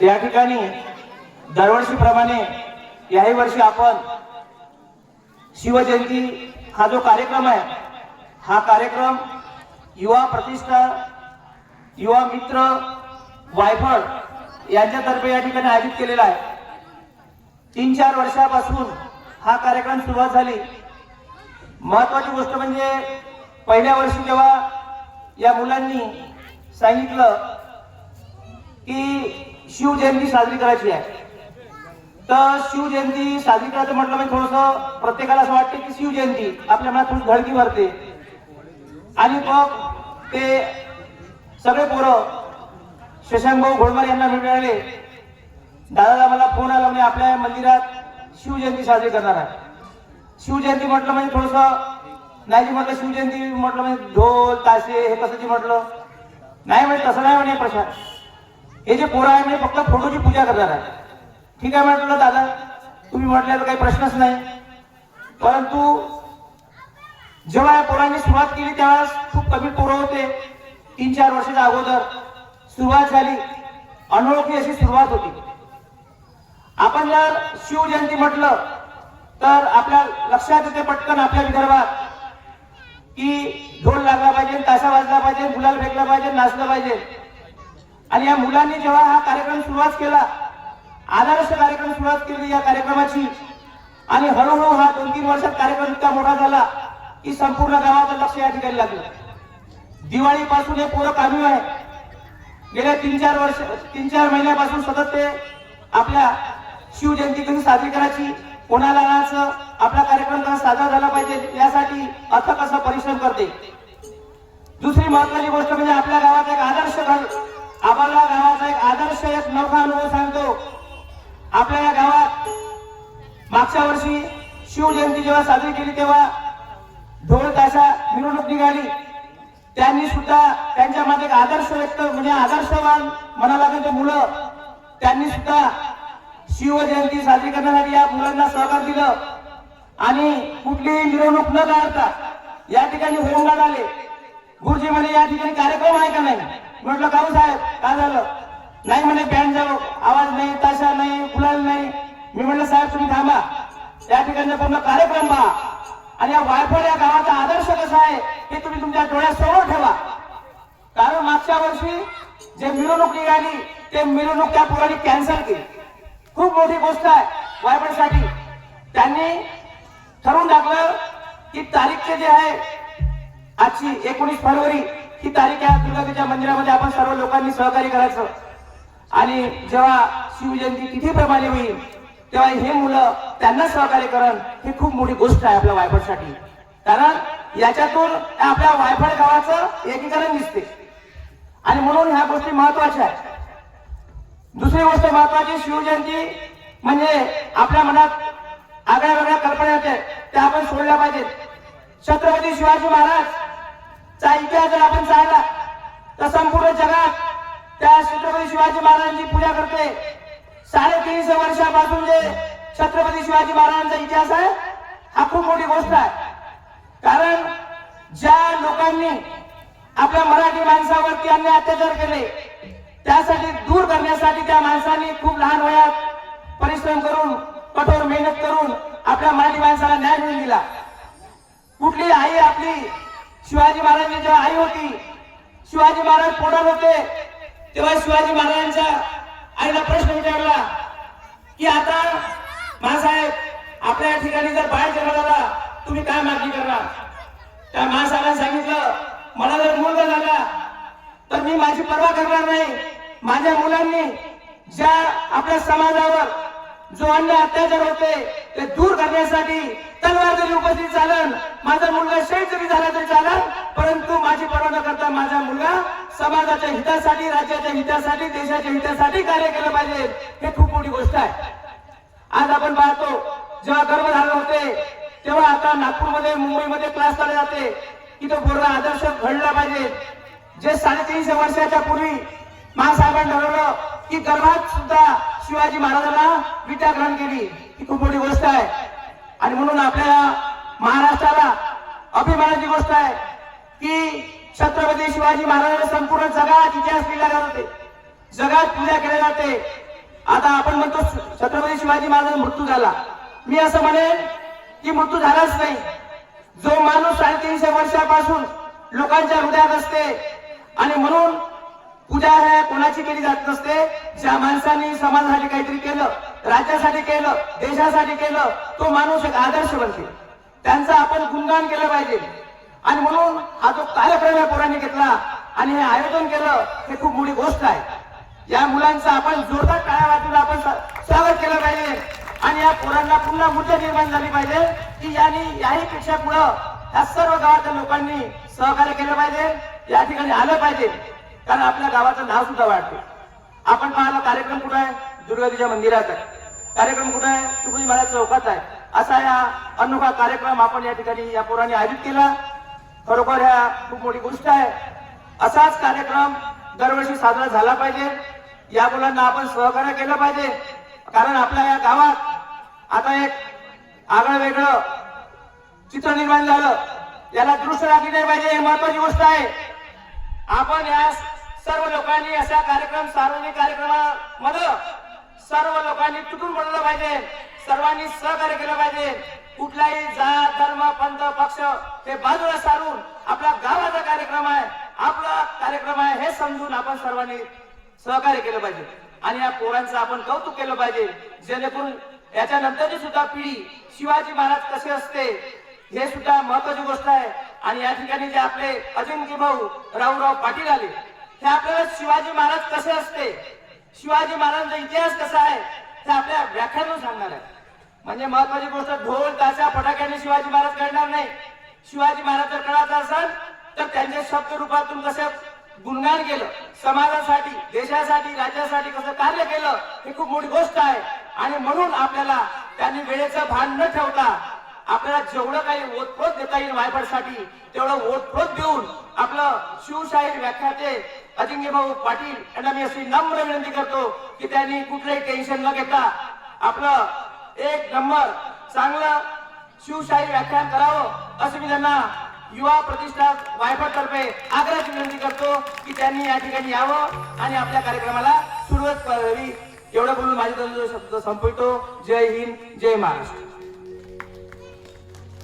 या ठिकाणी दरवर्षीप्रमाणे याही वर्षी आपण शिवजयंती हा जो कार्यक्रम आहे, हा कार्यक्रम युवा प्रतिष्ठा, युवा मित्र, वायफळ यांच्यातर्फे या ठिकाणी आयोजित केलेला आहे। 3-4 वर्षापासून हा कार्यक्रम सुरुवात झाली। महत्वाची गोष्ट म्हणजे पहिल्या वर्षी जेव्हा या मुलांनी सांगितलं की शिवजयंती साजरी करायची आहे, तर शिवजयंती साजरी करायचं म्हटलं म्हणजे थोडंसं प्रत्येकाला असं वाटते की शिवजयंती आपल्या मनात थोडी धडकी भरते। आणि मग ते सगळे पोरं शशांक भाऊ घोडमारे यांना मिळाले, दादाला मला फोन आला म्हणजे आपल्या मंदिरात शिवजयंती साजरी करणार आहे। शिवजयंती म्हटलं म्हणजे थोडंसं नाही जी म्हटलं, शिवजयंती म्हटलं म्हणजे ढोल ताशे हे कसं जी म्हटलं नाही, म्हणजे तसं नाही म्हणे प्रशांत, हे जे पोरं आहे म्हणजे फक्त फोटोची पूजा करणार आहे। ठीक आहे म्हटलं दादा, तुम्ही म्हटल्यावर काही प्रश्नच नाही। परंतु जेव्हा या पोरांनी सुरुवात केली तेव्हा खूप कमी पोरं होते। 3-4 वर्षाच्या अगोदर सुरुवात झाली, अनोळखी अशी सुरुवात होती। आपण जर शिवजयंती म्हटलं तर आपल्या लक्षात येते पटकन आपल्या विदर्भात की ढोल लागला पाहिजे, ताशा वाजला पाहिजे, गुलाल फेकला पाहिजे, नाचलं पाहिजे। आणि या मुलांनी जेव्हा हा कार्यक्रम सुरुवात केला, आदर्श कार्यक्रम सुरुवात केली या कार्यक्रमाची, आणि हळूहळू हा 2-3 वर्षात कार्यक्रम इतका मोठा झाला की संपूर्ण गावाचं लक्ष या ठिकाणी लागलं। दिवाळीपासून हे पोरं कामी आहे, गेल्या 3-4 महिन्यापासून सतत ते आपल्या शिवजयंती कधी साजरी करायची, कोणाला आणायचं, आपला कार्यक्रम कसा साजरा झाला पाहिजे यासाठी अथक असा परिश्रम करते। दुसरी महत्वाची गोष्ट म्हणजे आपल्या गावात एक आदर्श आपल्या गावाचा एक आदर्श एक नवखा अनुभव सांगतो। आपल्या या गावात मागच्या वर्षी शिवजयंती जेव्हा साजरी केली तेव्हा ढोल ताशा मिरवणूक निघाली, त्यांनी सुद्धा त्यांच्या मध्ये एक आदर्श व्यक्त म्हणजे आदर्शवान म्हणा लागेल ते मुलं, त्यांनी सुद्धा शिवजयंती साजरी करण्यासाठी या मुलांना सहकार दिलं। आणि कुठलीही मिरवणूक न काढता या ठिकाणी होमगार्ड आले। गुरुजी म्हणे या ठिकाणी कार्यक्रम आहे का नाही, म्हटलं काहून साहेब काय झालं, नाही म्हणे बँड जाऊ, आवाज नाही, ताशा नाही, गुलाल नाही। मी म्हटलं साहेब तुम्ही थांबा, या ठिकाणी पूर्ण कार्यक्रम पहा आणि या वायफळ या गावाचा आदर्श कसा आहे हे तुम्ही तुमच्या डोळ्यासमोर ठेवा। कारण मागच्या वर्षी जे मिरवणूक निघाली ते मिरवणूक त्या पोरांनी कॅन्सल केली। खूप मोठी गोष्ट आहे वायफळसाठी। त्यांनी ठरवून टाकलं की तारीख जे आहे आजची 19 फरवरी ही तारीख आहे, दुर्गादेवीच्या मंदिरामध्ये आपण सर्व लोकांनी सहकार्य करायचं। आणि जेव्हा शिवजयंती तिथीप्रमाणे होईल तेव्हा हे मुलं त्यांना सहकार्य करण ही खूप मोठी गोष्ट आहे आपल्या वायफळसाठी। कारण याच्यातून आपल्या वायफळ गावाचं एकीकरण दिसते आणि म्हणून ह्या गोष्टी महत्वाच्या आहेत। दुसरी गोष्ट महत्वाची, शिवजयंती म्हणजे आपल्या मनात आगळ्या वेगळ्या कल्पना येते त्या आपण सोडल्या पाहिजेत। छत्रपती शिवाजी महाराजचा इतिहास जर आपण पाहिला तर संपूर्ण जगात त्या छत्रपती शिवाजी महाराजांची पूजा करते। 350 वर्षापासून जे छत्रपती शिवाजी महाराजांचा इतिहास आहे हा खूप मोठी गोष्ट आहे। कारण ज्या लोकांनी आपल्या मराठी माणसावरती अन्याय अत्याचार केले त्यासाठी दूर करण्यासाठी त्या माणसांनी खूप लहान वयात परिश्रम करून कठोर मेहनत करून आपल्या मराठी माणसाला न्याय मिळवून दिला। कुठली आई आपली शिवाजी महाराजांची जेव्हा आई होती, शिवाजी महाराज पोटात होते तेव्हा शिवाजी महाराजांच्या आईला प्रश्न विचारला की आता मासाहेब आपल्या ठिकाणी जर बाहेर जन्म झाला तुम्ही काय मागणी करणार? त्या मासाहेबांनी सांगितलं मला जर मुलगा झाला तर मी माझी पर्वा करणार नाही। माझ्या मुलांनी ज्या आपल्या समाजावर जो अन्याय अत्याचार होते ते दूर करण्यासाठी तलवार जरी उपस्थित चालन, माझा मुलगा शहीद जरी झाला तरी चालन, परंतु माझी पर्वा न करता माझा मुलगा समाजाच्या हितासाठी, राज्याच्या हितासाठी, देशाच्या हितासाठी कार्य केलं पाहिजे। हे खूप मोठी गोष्ट आहे। आज आपण पाहतो जेव्हा गर्भधारण होते तेव्हा आता नागपूरमध्ये मुंबईमध्ये क्लास चालले जाते की तो पोरगा आदर्श घडला पाहिजे। जे 350 वर्षाच्या पूर्वी महासाहेबांनी ठरवलं की गर्भात सुद्धा शिवाजी महाराजांना विद्या ग्रहण केली, ही खूप मोठी गोष्ट आहे। आणि म्हणून आपल्या महाराष्ट्राला अभिमानाची गोष्ट आहे की छत्रपती शिवाजी महाराजांना संपूर्ण जगात इतिहास लिहिला जात होते, जगात पूजा केली जाते। आता आपण म्हणतो छत्रपती शिवाजी महाराजांचा मृत्यू झाला. मी असं म्हणेन की मृत्यू झालाच नाही. जो माणूस 350 वर्षापासून लोकांच्या हृदयात असते आणि म्हणून पूजा है कोणाची केली जात नसते. ज्या माणसांनी समाजासाठी काहीतरी केलं, राज्यासाठी केलं, देशासाठी केलं, तो माणूस एक आदर्श बनते. त्यांचं आपण गुणगान केलं पाहिजे. आणि म्हणून हा जो कार्यक्रम या पोरांनी घेतला आणि हे आयोजन केलं हे खूप मोठी गोष्ट आहे. या मुलांचं आपण जोरदार टाळ्या वाजवून आपण स्वागत केलं पाहिजे. आणि या पोरांना पुन्हा ऊर्जा निर्माण झाली पाहिजे की याही पेक्षा पुढं या सर्व गावाच्या लोकांनी सहकार्य केलं पाहिजे, या ठिकाणी आलं पाहिजे. कारण आपल्या गावाचं नाव सुद्धा वाढते. आपण पाहिलं कार्यक्रम कुठं आहे? दुर्गादेवीच्या मंदिरात आहे. कार्यक्रम कुठं आहे? तुकडोजी महाराज चौकात आहे. असा या अनोखा कार्यक्रम आपण या ठिकाणी या पोरांनी आयोजित केला. खरोखर ह्या खूप मोठी गोष्ट आहे. असाच कार्यक्रम दरवर्षी साजरा झाला पाहिजे. या मुलांना आपण सहकार्य केलं पाहिजे. कारण आपल्या या गावात आता एक आगळं वेगळं चित्र निर्माण झालं. याला दृष्ट लागली नाही पाहिजे, ही महत्वाची गोष्ट आहे. आपण या सर्व लोकांनी अशा कार्यक्रम सार्वजनिक कार्यक्रमामध्ये सर्व लोकांनी तुटून पडलं पाहिजे. सर्वांनी सहकार्य केलं पाहिजे. कुठलाही जात धर्म पंथ पक्ष हे बाजूला सारून आपला गावाचा कार्यक्रम आहे, आपला कार्यक्रम आहे हे समजून आपण सर्वांनी सहकार्य केलं पाहिजे. आणि या पोरांचं आपण कौतुक केलं पाहिजे, जेणेकरून याच्यानंतरची सुद्धा पिढी शिवाजी महाराज कसे असते हे सुद्धा महत्वाची गोष्ट आहे. आणि या ठिकाणी जे आपले अजिंक्य भाऊ रावराव पाटील आले, हे आपल्याला शिवाजी महाराज कसे असते, शिवाजी महाराजांचा इतिहास कसा आहे हे आपल्या व्याख्यानातून सांगणार आहे. म्हणजे महत्वाची गोष्ट, ढोल ताशा फटाक्याने शिवाजी महाराज करणार नाही. शिवाजी महाराज जर करायचं असेल तर त्यांच्या शब्द रूपातून कसं गुणगान केलं, समाजासाठी देशासाठी राज्यासाठी कसं कार्य केलं हे खूप मोठी गोष्ट आहे. आणि म्हणून आपल्याला त्यांनी वेळेचं भान न ठेवता आपल्याला जेवढं काही ओतप्रोत देता येईल वायफळसाठी तेवढं ओतप्रोत देऊन आपलं शिवशाहीर व्याख्याते अजिंक्य भाऊ पाटील यांना मी अशी नम्र विनंती करतो की त्यांनी कुठलंही टेन्शन न घेता आपलं एक नंबर चांगलं शिवशाहीर व्याख्यान करावं असं मी त्यांना युवा प्रतिष्ठा वायफळतर्फे आग्रहाची विनंती करतो की त्यांनी या ठिकाणी यावं आणि आपल्या कार्यक्रमाला सुरुवात करावी. एवढं बोलून माझे शब्द संपवितो. जय हिंद, जय महाराष्ट्र.